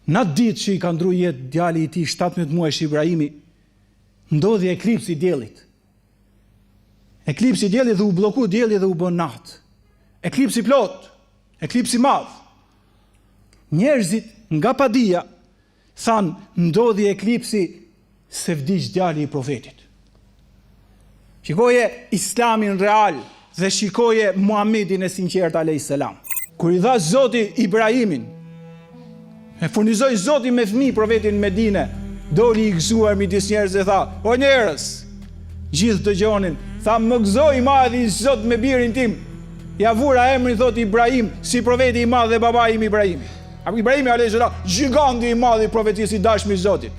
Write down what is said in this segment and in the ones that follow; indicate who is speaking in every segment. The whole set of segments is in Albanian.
Speaker 1: Në atë ditë që i ka ndru jetë djali i tij 17 muajsh Ibrahimi, ndodhi eklipsi i diellit. Eklipsi i diellit dhe u bloku dielli dhe u bën natë. Eklipsi plot, eklipsi madh. Njerëzit nga padia thanë ndodhi eklipsi se vdiq djali i profetit. Shikoje Islamin real dhe shikoje Muhamedin e sinqert alayhis salam. Kur i dha Zoti Ibrahimin, e furnizoi Zoti me fëmijë profetin në Medinë, doli i gëzuar midis njerëzve dhe tha: "O njerëz, gjithë dëgjonin, tha më gëzoi madhi Zot me birin tim. Ja vura emrin thot Ibrahim, si profeti i madh dhe babai im Ibrahimi." Ibrahimi alayhis salam, giganti i madh i profetisë i dashmi i Zotit.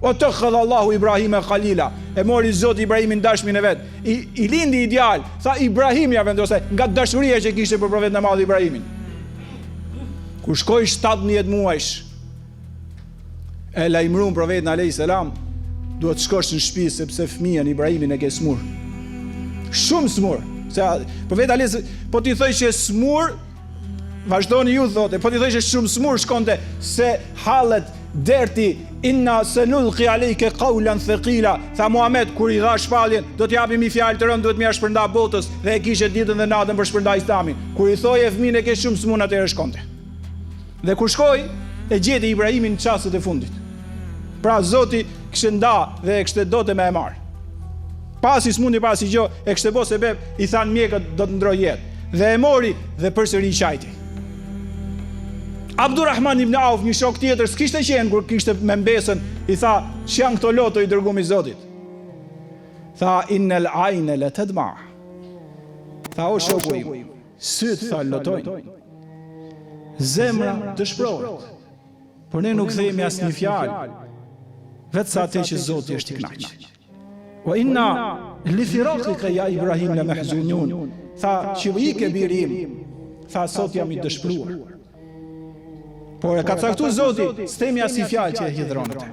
Speaker 1: O të khadha Allahu Ibrahim e Khalila, e mori Zoti Ibrahimin dashmin e vet. I lindi ideal, tha Ibrahim ja vendose nga dashuria që kishte për profetin e madh Ibrahimin. Kur shkoi 17 muajsh, e lajmëruan profetin alayhis salam, duhet të shkosh në shtëpi sepse fëmijën Ibrahimin e ke smur. Shumë smur. Se profeti alayhis po ti thoj që smur, vazhdoni ju thotë, po ti thoj që shumë smur shkonte se hallet derti inna sanulqi alayka qawlan thaqila. Tha Muhammed kur i dha shpalljen, do t'i japim një fjalë të rëndë, duhet më ia shpërnda botës dhe e kishte ditën dhe natën për shpërndaj Islamin. Kur i thoi e fëmijën e ke shumë smun atëherë shkonte. Dhe kur shkoi, e gjeti Ibrahimin në çastet e fundit. Pra Zoti kishte nda dhe e kishte dote me e marr. Pasi smundi, pasi gjë, e kishte bë sebeb, i thanë mjekët do të ndroj jetë. Dhe e mori dhe përsëri i qajti. Abdurrahman ibn Auf, një shok tjetër, s'kishte qenë kur kishte me mbesën, i tha: "Ç'janë këto loto i dërguam i Zotit?" Tha: "Innal ayna la tadma." Tha: "O shoku im, syt tha lotojnë. Zemra dëshpërohet. Por ne nuk themi asnjë fjalë, vetë sa atë që Zoti është i kënaqur. Wa inna li firaqika ya Ibrahim la mahzunun." Tha: "Çivike birim." Tha: "Sot jam i dëshpëruar." Por e ka caktuar Zoti, s'themi asnjë fjalë që e hidhronte.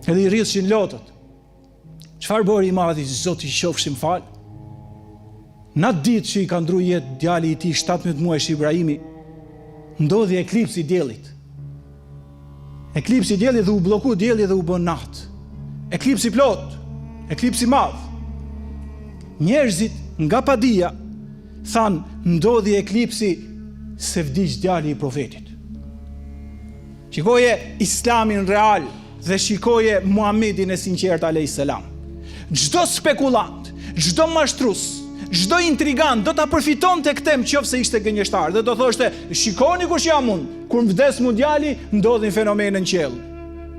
Speaker 1: Edhe i rritshin lotët. Çfarë bëri i madhi Zoti qofshim fal? Në atë ditë që i ka ndru jetë djali i tij 17 muajsh Ibrahimi, ndodhi eklipsi i diellit. Eklipsi i diellit dhe u bloku dielli dhe u bën natë. Eklipsi plot, eklipsi madh. Njerëzit nga padia thanë ndodhi eklipsi se vdiq djali i profetit. Shikoje Islamin real dhe shikoje Muhamedin e sinqert alayhis salam. Çdo spekulant, çdo mashtrus, çdo intrigant do ta përfitonte këtë nëse ishte gënjeshtar dhe do thoshte: "Shikoni kush jam unë, kur vdes mu djali, ndodhin fenomene në qiell."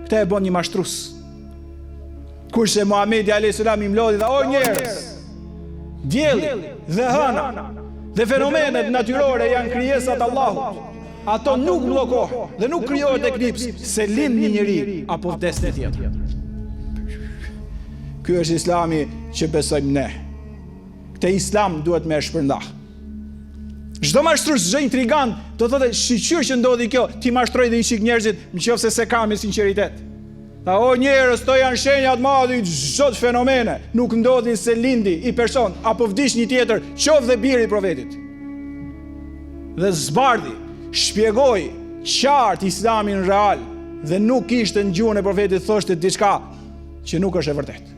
Speaker 1: Këtë e bën një mashtrus. Kurse Muhamedi alayhis salam i mlodhi dhe: "O njerëz, dielli dhe hëna dhe fenomenet natyrore janë krijesat e Allahut. Ato nuk bllokohen dhe nuk krijohet eklips se lind një njeri apo vdes një tjetër." Ky është Islami që besojmë ne. Këtë Islam duhet me shpërnda. Çdo mashtrus, çdo intrigant do thotë: "Shiqyr që ndodhi kjo, ti mashtroj dhe i shik njerëzit nëse se ka me sinqeritet." Tha: "O njerëz, to janë shenjat madhi çdo fenomene, nuk ndodhin se lindi i person apo vdiq një tjetër, qoftë dhe biri i profetit." Dhe zbardhi, shpjegoi qartë Islamin real dhe nuk ishte në gjuhën e profetit thoshte diçka që nuk është e vërtetë.